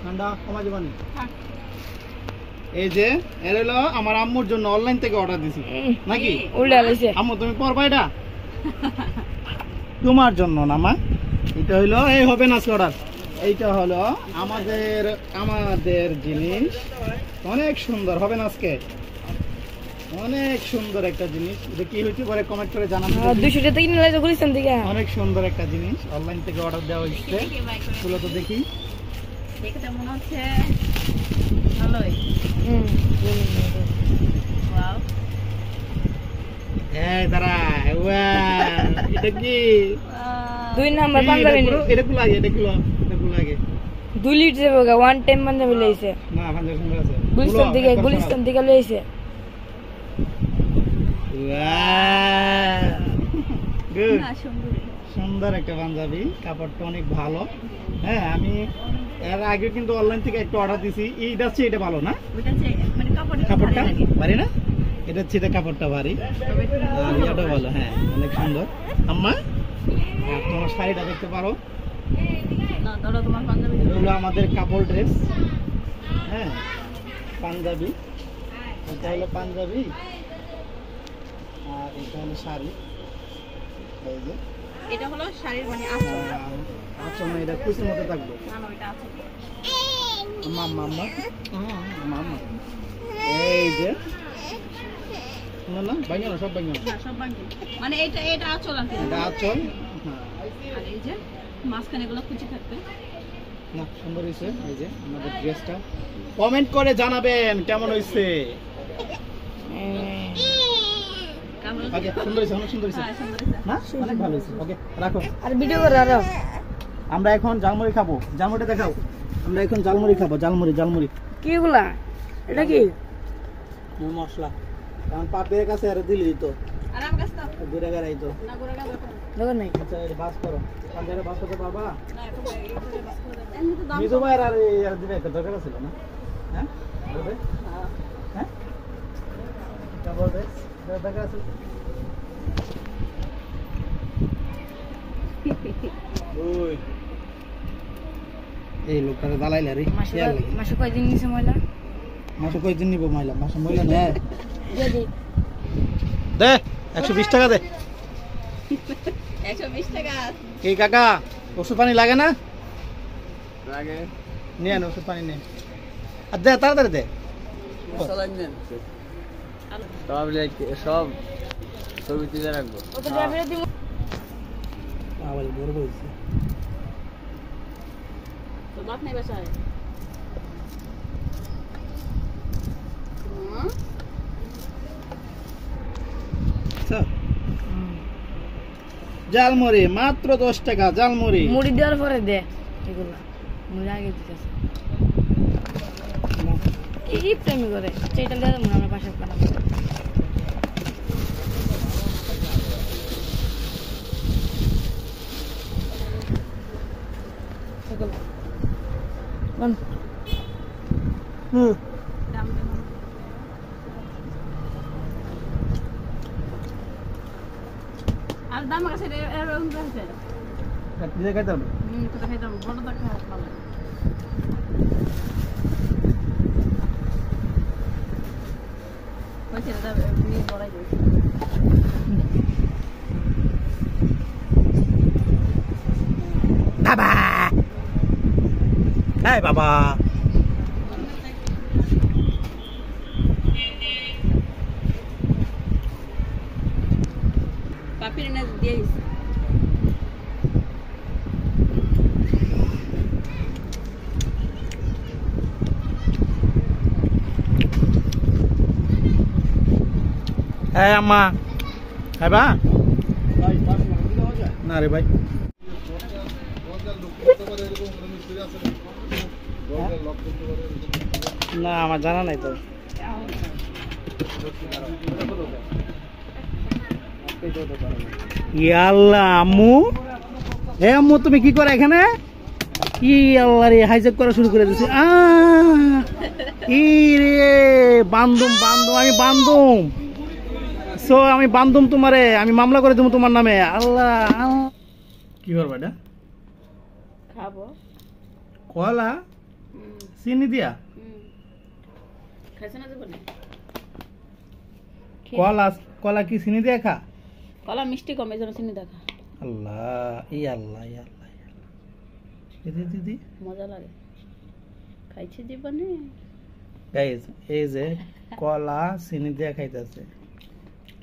ঠান্ডা কমা যাবানি এই যে এর হলো আমার আম্মুর জন্য অনলাইন থেকে অর্ডার দিছি নাকি উল্টা লাইছে আম্মু তুমি পরবা এটা তোমার জন্য না মা এটা হলো এই হবে না অর্ডার এইটা হলো আমাদের জিনিস অনেক সুন্দর হবে না আজকে অনেক সুন্দর একটা জিনিস এটা কি হইছে পরে কমেন্ট করে জানাবেন 200 টাকা কিনে লাইছে গুলিস্তান থেকে অনেক সুন্দর একটা জিনিস অনলাইন থেকে অর্ডার দেওয়া হয়েছে এগুলো তো দেখি দেখতে মনে হচ্ছে ভালোই ওয়াও এই দাঁড়া এটা কি 2 নাম্বার পাঞ্জাবি এটা কি লাগে এটা কি লাগে 2 লিটার যাবে ওয়ান টাইম পাঞ্জাবি লাইছে না পাঞ্জাবি সুন্দর আছে গুলিস্তান থেকে লাইছে সুন্দর একটা পাঞ্জাবি কাপড়টা অনেক ভালো হ্যাঁ আমি এর আগে কিন্তু অনলাইন থেকে একটা অর্ডার দিছি এইটা হচ্ছে এটা ভালো না কাপড়টা ভারী না এটা হচ্ছে কাপড়টা ভারী আর এটা ভালো হ্যাঁ অনেক সুন্দর আম্মা তোমার শাড়িটা দেখতে পারো এগুলো আমাদের কাপড় ড্রেস হ্যাঁ পাঞ্জাবি এটা হলো পাঞ্জাবি আর এটা হলো শাড়ি এই যে এটা হলো শাড়ির মানে আচ্ছা না এটা খুশির মতো থাকবে মাম্মা এই যে না না ভাঙো না সব ভাঙো সব ভাঙো মানে এটা আঁচল আছে এটা আঁচল আর এই যে মাঝখানে এগুলো কুচি থাকবে না সুন্দর হয়েছে এই যে আমাদের ড্রেসটা কমেন্ট করে জানাবেন কেমন হয়েছে ওকে সুন্দর হয়েছে অনেক সুন্দর হয়েছে না অনেক ভালো হয়েছে ওকে রাখো আর ভিডিও করে আর আমরা এখন জালমুড়ি খাবো জালমুড়িটা দেখাও আমরা এখন জালমুড়ি খাবো জালমুড়ি কি এগুলা এটা কি মশলা কারণ পাপের কাছে আর দিলি তো আর আমার কাছে তো ঘুরে গেরাই তো না ঘুরে গেল দেখো নাই আচ্ছা এটা বাস করো পাঞ্জাবে বাস করতে বাবা না এখন এইভাবে বাস করে দেন এমনি তো দাম মিজু ভাই আর দিবে একটা দরকার ছিল না হ্যাঁ বলবে হ্যাঁ এটা বলবে দরকার আছে ওই এই লোকটারে দালাইলা রে মাসে কয়দিন নিছে ময়লা মাসে কয়দিন নিব ময়লা মাসে ময়লা নেয় যদি দে 120 টাকা দে 120 টাকা এই কাকা ওষুধ পানি লাগে না লাগে নিয়ে আন ওষুধ পানি নিয়ে আর দে তাড়াতাড়ি দে সব ছবিতে রাখবো ওটা ড্রাইভারে দিব আবার বড় বলছি তো বাপ নাই বাসায় জালমুড়ি মাত্র 10 টাকা জালমুড়ি মুড়ি দেওয়ার পরে দে এগুলা মুড়ি আগে দিতেছে কি প্রেমী করে সেটা দিয়ে দেবো আমরা পাশে বানাবো আর দাম কাছে এরকম আছে দিয়ে খাইতে হবে তো খাইতাম বড় তো খাওয়া ভালো হয়েছে দাদা নিয়ে বড়াই দিয়েছে বাবা এই বাবা পাপির না দিয়ে দিছে এই আম্মা খাইবা না রে ভাই না আমার জানা নাই তো ইয়াল্লা আম্মু এ আম্মু তুমি কি করে এখানে কি আল্লাহ রে হাইজ্যাক করা শুরু করে দিছে ই রে বান্দুম আমি বান্দুম সো আমি বান্দুম তোমারে আমি মামলা করে দেবো তোমার নামে আল্লাহ কি করবা এটা খাবো কলা চিনি দিয়া খাইছে না জীবনে? কলা কলা কি চিনি দিয়া খা? কলা মিষ্টি কমে যেন চিনি দেখা। আল্লাহ ই আল্লাহ ই আল্লাহ দিদি দিদি মজা লাগে, খাইছে জীবনে। গাইস এই যে কলা চিনি দিয়ে খাইতেছে,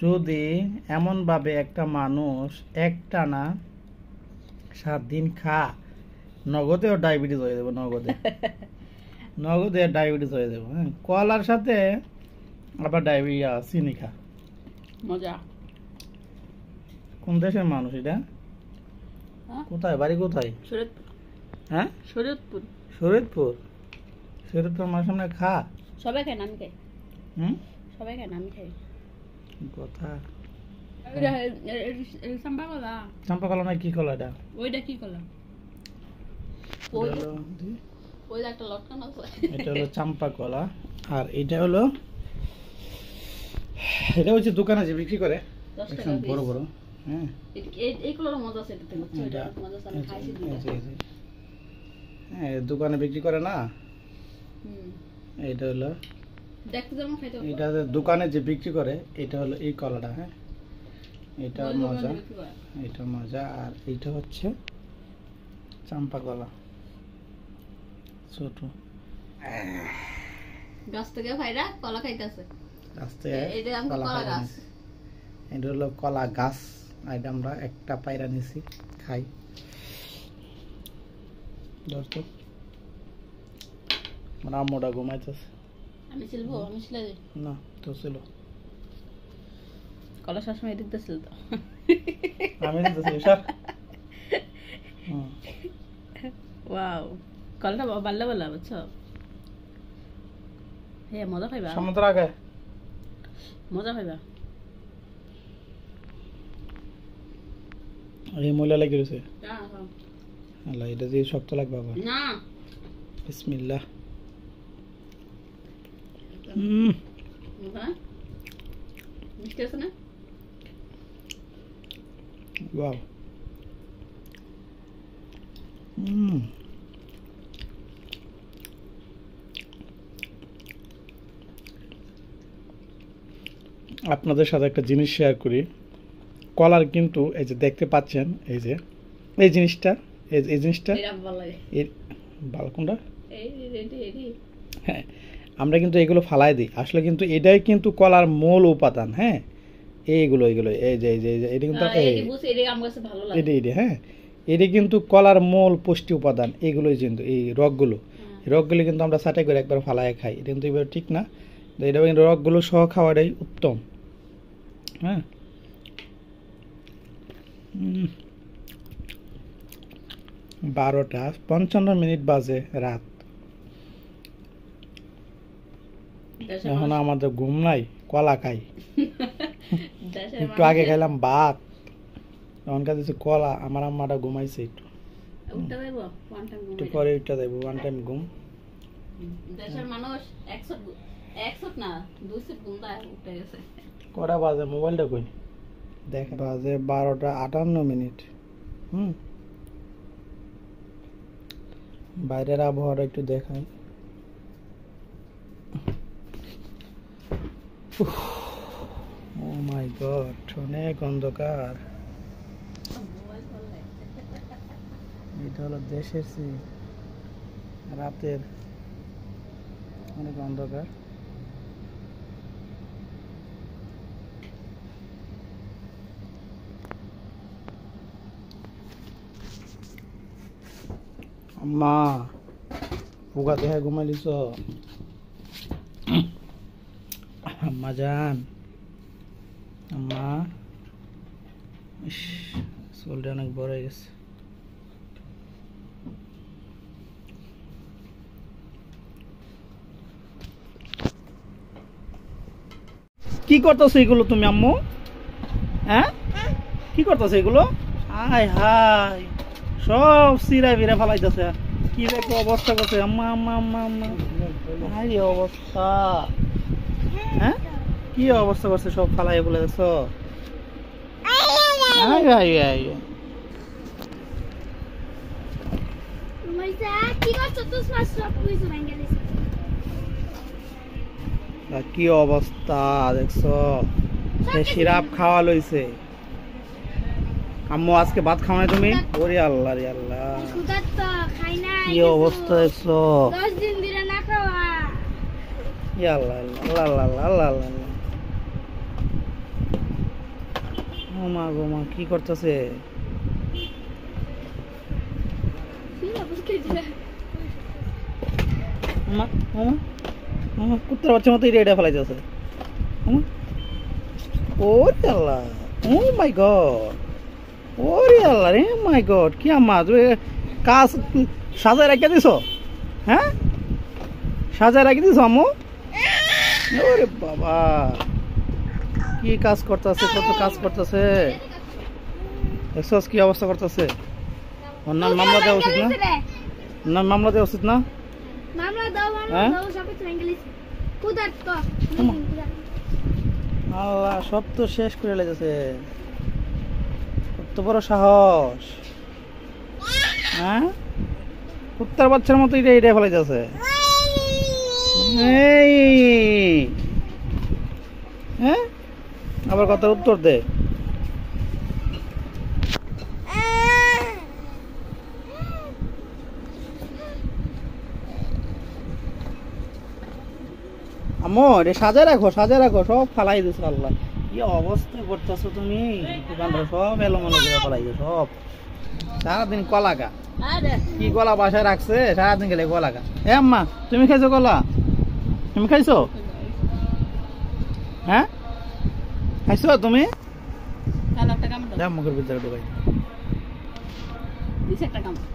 যদি এমন ভাবে একটা মানুষ একটানা 7 দিন খা, নগদেও ডায়াবেটিস হয়ে যাবে, নগদে ডায়াবেটিস হয়ে যাবে। হ্যাঁ, কলার সাথে আবার ডায়াবেটিস, চিনি খা। মজা। কোন দেশের মানুষ এটা? কোথায় বাড়ি, কোথায়? শরীয়তপুর। হ্যাঁ, শরীয়তপুর। শরীয়তপুর। শরীয়তপুর আমার সামনে খা। সবাই খায় না, আমি খাই। সবাই খায় না, আমি খাই। কথা চাম্পা কলা। চাম্পা কলা না, কি কলা এটা? ওইটা কি কলা? ওই একটা লটকান আছে। এটা হলো চাম্পা কলা, আর এটা হলো, এটা হচ্ছে দোকানে যে বিক্রি করে 10 টাকা একদম বড় বড়। হ্যাঁ, এই কলার মজা আছে, এটা থেকে ছোট মজা আছে, আমি খাইছি দুটো। হ্যাঁ, দোকানে বিক্রি করে না। এটা হলো দেখতে যেমন খাইতে, এটা দোকানে যে বিক্রি করে, এটা হলো এই কলাটা। হ্যাঁ, এটা মজা, এটা মজা। আর এইটা হচ্ছে চাম্পা কলা, ছোট গাছ থেকে ভাইরা কলা খাইতেছে। আস্তে এটা আমি কলা কলা গাছ। এটা হলো কলা গাছ, এটা আমরা একটা পায়রা নিছি, খাই। দর্শক মানে আম্মুটা ঘুমাইতেছে। আমি ছিলবো, আমি ছিলে যাই না তো ছিল, কলা সবসময় এদিক দিয়ে ছিল তো। আমি দিতেছি সব। ওয়াও, কলাটা বাল্লা বাল্লা, বুঝছো? হ্যাঁ, মজা পাইবা, সমুদ্র আগে মজা পাইবা। এই ময়লা লেগে রয়েছে। আল্লাহ, এটা দিয়ে শক্ত লাগবে আবার। না, বিসমিল্লাহ। মিষ্টি আছে না? ওয়াও। আপনাদের সাথে একটা জিনিস শেয়ার করি। কলার কিন্তু এই যে দেখতে পাচ্ছেন, এই যে এই জিনিসটা, এই জিনিসটা ভালো কোনটা? হ্যাঁ, আমরা কিন্তু এগুলো ফালাই দিই, আসলে কিন্তু এটাই কিন্তু কলার মূল উপাদান। হ্যাঁ, এইগুলো এইগুলো এই যে এটা কিন্তু এটা হ্যাঁ, এটা কিন্তু কলার মূল পুষ্টি উপাদান। এগুলোই কিন্তু এই রগগুলো কিন্তু আমরা ছাঁটাই করে একবার ফালাই খাই, এটা কিন্তু এবার ঠিক না। এটা কিন্তু রগগুলো সহ খাওয়াটাই উত্তম। হ্যাঁ, 12:55 বাজে রাত। এখন আমাদের ঘুম নাই, কলা খাই। একটু আগে খাইলাম ভাত, এখন খাইতেছি কলা। আমার আম্মাটা ঘুমাইছে, একটু পরে উঠা দেবো, 1 টাইম ঘুম। দেশের মানুষ 100 না 200 ঘুম দেয়, উঠে গেছে। কটা বাজে মোবাইলটা কই দেখ, বাজে 12:58। বাইরের আবহাওয়াটা একটু দেখাই। ও মাই গড, অনেক অন্ধকার। এটা হলো দেশের সিন, রাতের অনেক অন্ধকার। আম্মা উগা দেখে ঘুমাইলিস? আম্মা জান, আম্মা, চুলটা অনেক বড় হয়ে গেছে। কি করতেছো এগুলো তুমি আম্মু? হ্যাঁ, কি করতেছো এগুলো? হাই হাই, সব সিরা বিরা ফালাইতেছে। কি দেখো অবস্থা করছে আম্মা, আম্মা আম্মা আম্মা, হাই অবস্থা। হ্যাঁ, কি অবস্থা করছে, সব ফালাই বলে দেখছো। কি অবস্থা দেখছো, সে সিরাপ খাওয়া লইছে। আম্মু আজকে ভাত খাও না তুমি? ওরে আল্লাহ রে আল্লাহ, কি অবস্থা দেখছো। ইয়া আল্লাহ আল্লাহ আল্লাহ আল্লাহ আল্লাহ আল্লাহ আল্লাহ। ও মা গো মা, কি করতেছে? কুত্তার বাচ্চার মতো এটা ফেলাইতেছে। ওরে আল্লাহ, ও মাই গড, ওরে আল্লাহ রে মাই গড। কি আম্মা তুমি কাজ সাজায় রেখে দিছো? হ্যাঁ সাজায় রেখে দিছো আম্মু? ওরে বাবা, কি কাজ করতেছে, কত কাজ করতেছে দেখছো, কি অবস্থা করতেছে। ওর নাম মামলা দেওয়া উচিত না? নাম মামলা দেওয়া উচিত না? আল্লাহ, সব তো শেষ করে লেগেছে। কত বড় সাহস, হ্যাঁ কুত্তার বাচ্চার মতো এটা এটা ফেলে যাচ্ছে। হ্যাঁ আবার কথার উত্তর দে। আম্মু রে সাজায় রাখো, সাজায় রাখো, সব ফালাই দিছো। আল্লাহ, কি অবস্থা করতেছো তুমি। সব এলোমেলো করে ফালাই দিছো সব। সারাদিন কলা গা, কি কলা বাসায় রাখছে, সারাদিন গেলে কলা গা। এ আম্মা তুমি খাইছো কলা? তুমি খাইছো? হ্যাঁ খাইছো তুমি? একটা কামড় দাও। মুখের ভিতরে ঢুকাই দিছে একটা কামড়।